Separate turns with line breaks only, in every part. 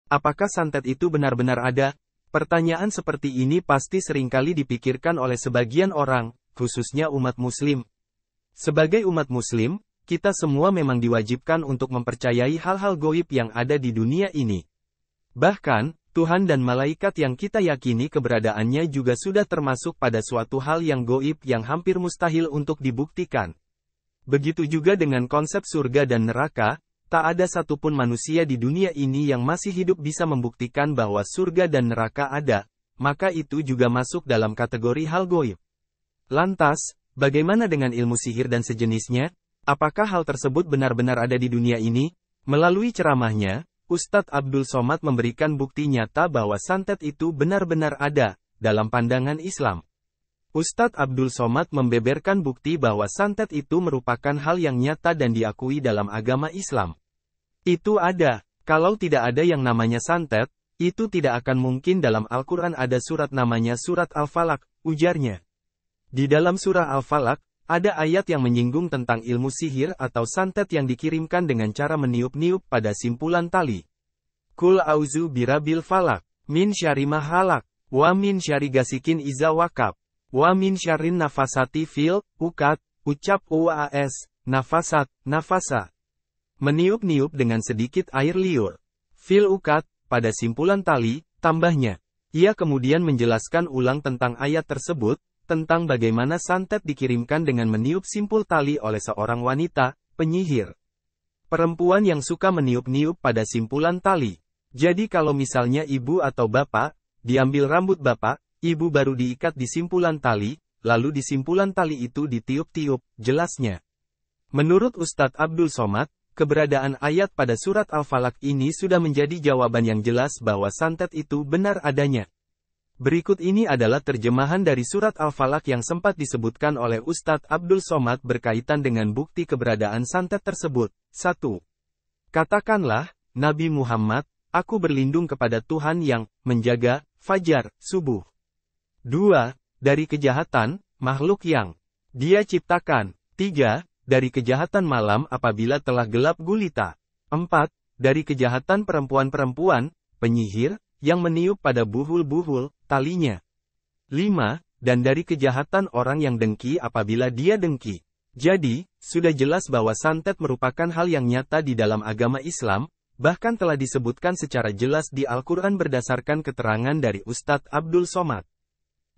Apakah santet itu benar-benar ada? Pertanyaan seperti ini pasti seringkali dipikirkan oleh sebagian orang, khususnya umat Muslim. Sebagai umat Muslim, kita semua memang diwajibkan untuk mempercayai hal-hal gaib yang ada di dunia ini. Bahkan, Tuhan dan malaikat yang kita yakini keberadaannya juga sudah termasuk pada suatu hal yang gaib yang hampir mustahil untuk dibuktikan. Begitu juga dengan konsep surga dan neraka. Tak ada satupun manusia di dunia ini yang masih hidup bisa membuktikan bahwa surga dan neraka ada, maka itu juga masuk dalam kategori hal gaib. Lantas, bagaimana dengan ilmu sihir dan sejenisnya? Apakah hal tersebut benar-benar ada di dunia ini? Melalui ceramahnya, Ustadz Abdul Somad memberikan bukti nyata bahwa santet itu benar-benar ada, dalam pandangan Islam. Ustadz Abdul Somad membeberkan bukti bahwa santet itu merupakan hal yang nyata dan diakui dalam agama Islam. Itu ada. Kalau tidak ada yang namanya santet, itu tidak akan mungkin dalam Al-Quran ada surat namanya surat Al-Falaq, ujarnya. Di dalam surah Al-Falaq, ada ayat yang menyinggung tentang ilmu sihir atau santet yang dikirimkan dengan cara meniup-niup pada simpulan tali. Kul auzu birabil falaq, min syarri ma halaq, wa min syarri gasikin iza waqab, wa min syarrin nafasati fil uqad, ucap uas, nafasat, nafasa. Meniup-niup dengan sedikit air liur. Fil uqad, pada simpulan tali, tambahnya. Ia kemudian menjelaskan ulang tentang ayat tersebut, tentang bagaimana santet dikirimkan dengan meniup simpul tali oleh seorang wanita, penyihir. Perempuan yang suka meniup-niup pada simpulan tali. Jadi kalau misalnya ibu atau bapak, diambil rambut bapak, ibu baru diikat di simpulan tali, lalu di simpulan tali itu ditiup-tiup, jelasnya. Menurut Ustadz Abdul Somad, keberadaan ayat pada surat Al-Falaq ini sudah menjadi jawaban yang jelas bahwa santet itu benar adanya. Berikut ini adalah terjemahan dari surat Al-Falaq yang sempat disebutkan oleh Ustadz Abdul Somad berkaitan dengan bukti keberadaan santet tersebut. 1. Katakanlah, Nabi Muhammad, aku berlindung kepada Tuhan yang menjaga fajar, subuh. 2. Dari kejahatan makhluk yang Dia ciptakan. 3. Dari kejahatan malam apabila telah gelap gulita. 4. Dari kejahatan perempuan-perempuan, penyihir, yang meniup pada buhul-buhul, talinya. 5. Dan dari kejahatan orang yang dengki apabila dia dengki. Jadi, sudah jelas bahwa santet merupakan hal yang nyata di dalam agama Islam, bahkan telah disebutkan secara jelas di Al-Quran berdasarkan keterangan dari Ustadz Abdul Somad.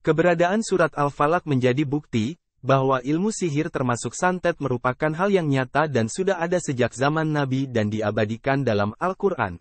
Keberadaan surat Al-Falaq menjadi bukti, bahwa ilmu sihir termasuk santet merupakan hal yang nyata dan sudah ada sejak zaman Nabi dan diabadikan dalam Al-Quran.